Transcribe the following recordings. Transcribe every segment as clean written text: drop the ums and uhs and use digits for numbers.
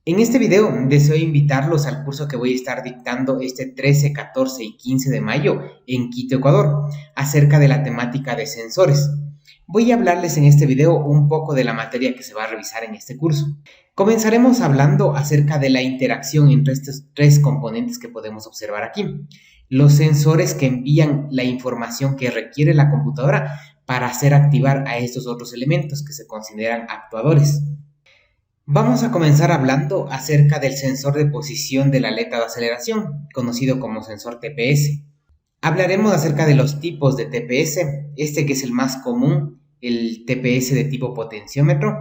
En este video deseo invitarlos al curso que voy a estar dictando este 13, 14 y 15 de mayo en Quito, Ecuador, acerca de la temática de sensores. Voy a hablarles en este video un poco de la materia que se va a revisar en este curso. Comenzaremos hablando acerca de la interacción entre estos tres componentes que podemos observar aquí. Los sensores que envían la información que requiere la computadora para hacer activar a estos otros elementos que se consideran actuadores. Vamos a comenzar hablando acerca del sensor de posición de la aleta de aceleración, conocido como sensor TPS. Hablaremos acerca de los tipos de TPS, este que es el más común, el TPS de tipo potenciómetro,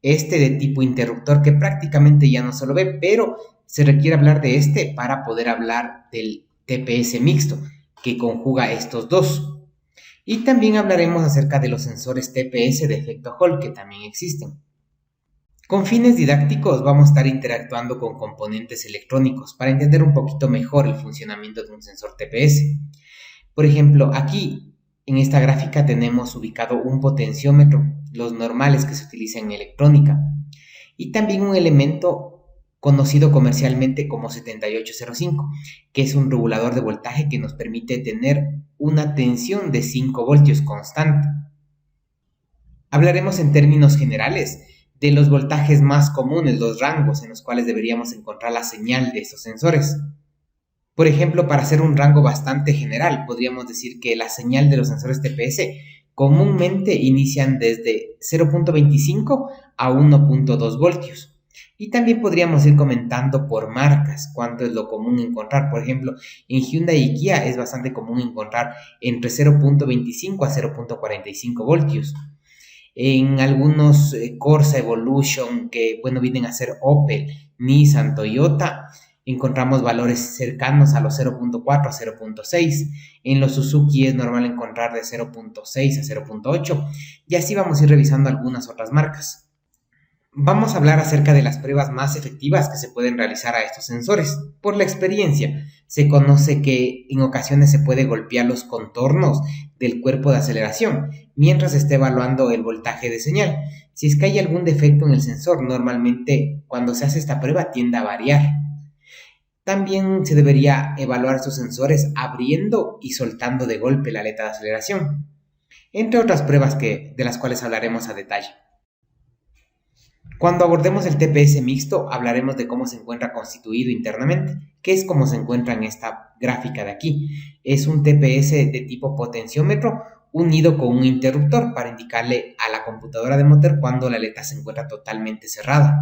este de tipo interruptor que prácticamente ya no se lo ve, pero se requiere hablar de este para poder hablar del TPS mixto, que conjuga estos dos. Y también hablaremos acerca de los sensores TPS de efecto Hall, que también existen. Con fines didácticos vamos a estar interactuando con componentes electrónicos para entender un poquito mejor el funcionamiento de un sensor TPS. Por ejemplo, aquí en esta gráfica tenemos ubicado un potenciómetro, los normales que se utilizan en electrónica, y también un elemento conocido comercialmente como 7805, que es un regulador de voltaje que nos permite tener una tensión de 5 voltios constante. Hablaremos en términos generales de los voltajes más comunes, los rangos en los cuales deberíamos encontrar la señal de estos sensores. Por ejemplo, para hacer un rango bastante general, podríamos decir que la señal de los sensores TPS comúnmente inician desde 0.25 a 1.2 voltios. Y también podríamos ir comentando por marcas cuánto es lo común encontrar. Por ejemplo, en Hyundai y Kia es bastante común encontrar entre 0.25 a 0.45 voltios. En algunos Corsa, Evolution, que vienen a ser Opel, Nissan, Toyota, encontramos valores cercanos a los 0.4 a 0.6. En los Suzuki es normal encontrar de 0.6 a 0.8. Y así vamos a ir revisando algunas otras marcas. Vamos a hablar acerca de las pruebas más efectivas que se pueden realizar a estos sensores. Por la experiencia, se conoce que en ocasiones se puede golpear los contornos del cuerpo de aceleración mientras se esté evaluando el voltaje de señal. Si es que hay algún defecto en el sensor, normalmente cuando se hace esta prueba tiende a variar. También se debería evaluar estos sensores abriendo y soltando de golpe la aleta de aceleración, entre otras pruebas de las cuales hablaremos a detalle. Cuando abordemos el TPS mixto, hablaremos de cómo se encuentra constituido internamente, que es como se encuentra en esta gráfica de aquí. Es un TPS de tipo potenciómetro unido con un interruptor para indicarle a la computadora de motor cuando la aleta se encuentra totalmente cerrada.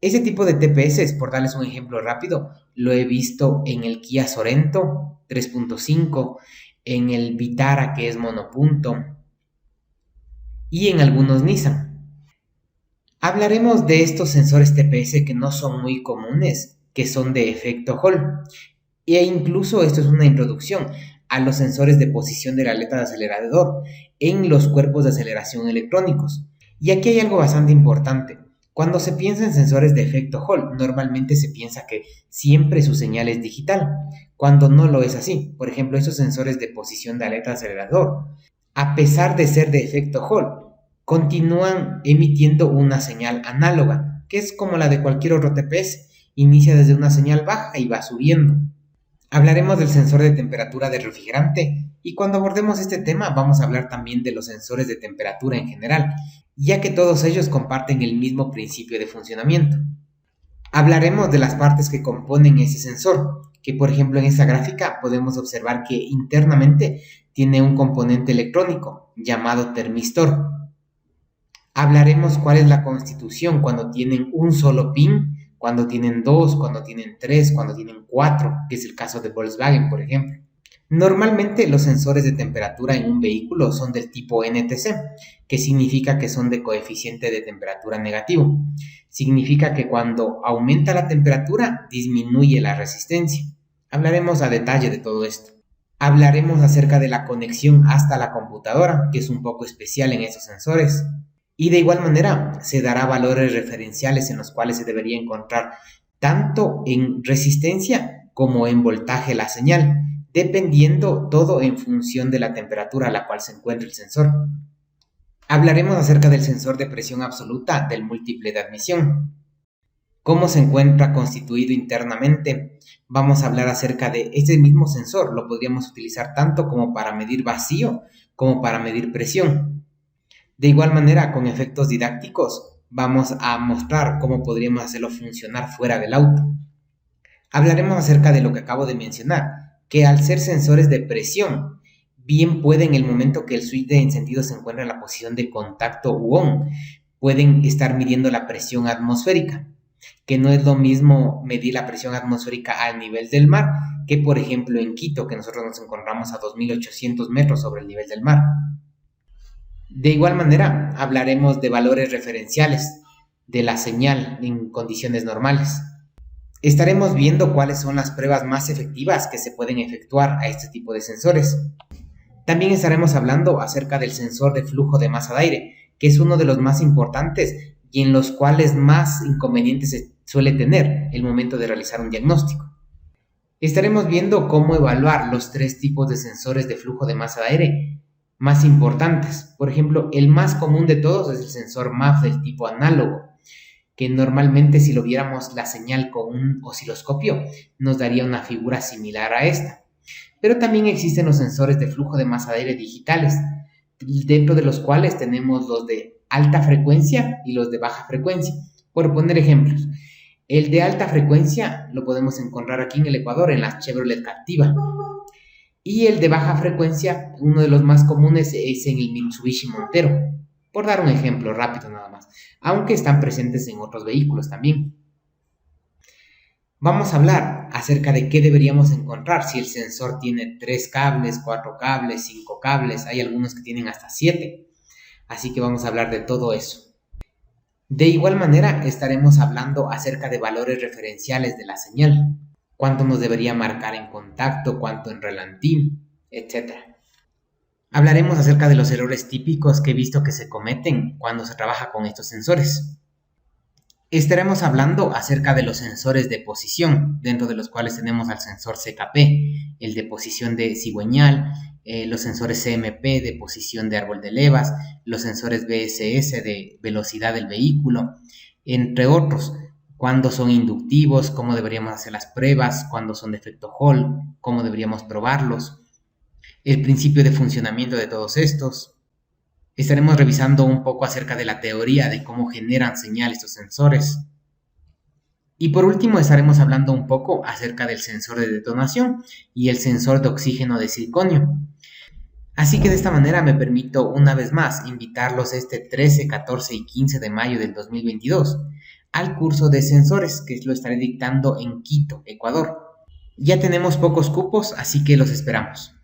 Ese tipo de TPS, por darles un ejemplo rápido, lo he visto en el Kia Sorento 3.5, en el Vitara, que es monopunto, y en algunos Nissan. Hablaremos de estos sensores TPS que no son muy comunes, que son de efecto Hall. E incluso esto es una introducción a los sensores de posición de la aleta de acelerador en los cuerpos de aceleración electrónicos. Y aquí hay algo bastante importante. Cuando se piensa en sensores de efecto Hall, normalmente se piensa que siempre su señal es digital, cuando no lo es así. Por ejemplo, estos sensores de posición de aleta de acelerador, a pesar de ser de efecto Hall, continúan emitiendo una señal análoga, que es como la de cualquier otro TPS, inicia desde una señal baja y va subiendo. Hablaremos del sensor de temperatura del refrigerante y cuando abordemos este tema vamos a hablar también de los sensores de temperatura en general, ya que todos ellos comparten el mismo principio de funcionamiento. Hablaremos de las partes que componen ese sensor, que por ejemplo en esta gráfica podemos observar que internamente tiene un componente electrónico llamado termistor. Hablaremos cuál es la constitución cuando tienen un solo pin, cuando tienen dos, cuando tienen tres, cuando tienen cuatro, que es el caso de Volkswagen, por ejemplo. Normalmente los sensores de temperatura en un vehículo son del tipo NTC, que significa que son de coeficiente de temperatura negativo. Significa que cuando aumenta la temperatura, disminuye la resistencia. Hablaremos a detalle de todo esto. Hablaremos acerca de la conexión hasta la computadora, que es un poco especial en estos sensores. Y de igual manera se dará valores referenciales en los cuales se debería encontrar tanto en resistencia como en voltaje la señal, dependiendo todo en función de la temperatura a la cual se encuentra el sensor. Hablaremos acerca del sensor de presión absoluta del múltiple de admisión. ¿Cómo se encuentra constituido internamente? Vamos a hablar acerca de este mismo sensor. Lo podríamos utilizar tanto como para medir vacío como para medir presión. De igual manera, con efectos didácticos, vamos a mostrar cómo podríamos hacerlo funcionar fuera del auto. Hablaremos acerca de lo que acabo de mencionar, que al ser sensores de presión, bien puede en el momento que el switch de encendido se encuentra en la posición de contacto u on, pueden estar midiendo la presión atmosférica, que no es lo mismo medir la presión atmosférica al nivel del mar que, por ejemplo, en Quito, que nosotros nos encontramos a 2.800 metros sobre el nivel del mar. De igual manera, hablaremos de valores referenciales de la señal en condiciones normales. Estaremos viendo cuáles son las pruebas más efectivas que se pueden efectuar a este tipo de sensores. También estaremos hablando acerca del sensor de flujo de masa de aire, que es uno de los más importantes y en los cuales más inconvenientes se suele tener el momento de realizar un diagnóstico. Estaremos viendo cómo evaluar los 3 tipos de sensores de flujo de masa de aire más importantes. Por ejemplo, el más común de todos es el sensor MAF del tipo análogo, que normalmente si lo viéramos la señal con un osciloscopio nos daría una figura similar a esta. Pero también existen los sensores de flujo de masa de aire digitales, dentro de los cuales tenemos los de alta frecuencia y los de baja frecuencia. Por poner ejemplos, el de alta frecuencia lo podemos encontrar aquí en el Ecuador, en la Chevrolet Captiva. Y el de baja frecuencia, uno de los más comunes es en el Mitsubishi Montero, por dar un ejemplo rápido nada más, aunque están presentes en otros vehículos también. Vamos a hablar acerca de qué deberíamos encontrar si el sensor tiene 3 cables, 4 cables, 5 cables, hay algunos que tienen hasta 7, así que vamos a hablar de todo eso. De igual manera estaremos hablando acerca de valores referenciales de la señal, cuánto nos debería marcar en contacto, cuánto en relantín, etc. Hablaremos acerca de los errores típicos que he visto que se cometen cuando se trabaja con estos sensores. Estaremos hablando acerca de los sensores de posición, dentro de los cuales tenemos al sensor CKP, el de posición de cigüeñal, los sensores CMP de posición de árbol de levas, los sensores BSS de velocidad del vehículo, entre otros. Cuándo son inductivos, cómo deberíamos hacer las pruebas, cuándo son de efecto Hall, cómo deberíamos probarlos, el principio de funcionamiento de todos estos. Estaremos revisando un poco acerca de la teoría de cómo generan señal estos sensores. Y por último estaremos hablando un poco acerca del sensor de detonación y el sensor de oxígeno de circonio. Así que de esta manera me permito una vez más invitarlos este 13, 14 y 15 de mayo del 2022 al curso de sensores que lo estaré dictando en Quito, Ecuador. Ya tenemos pocos cupos, así que los esperamos.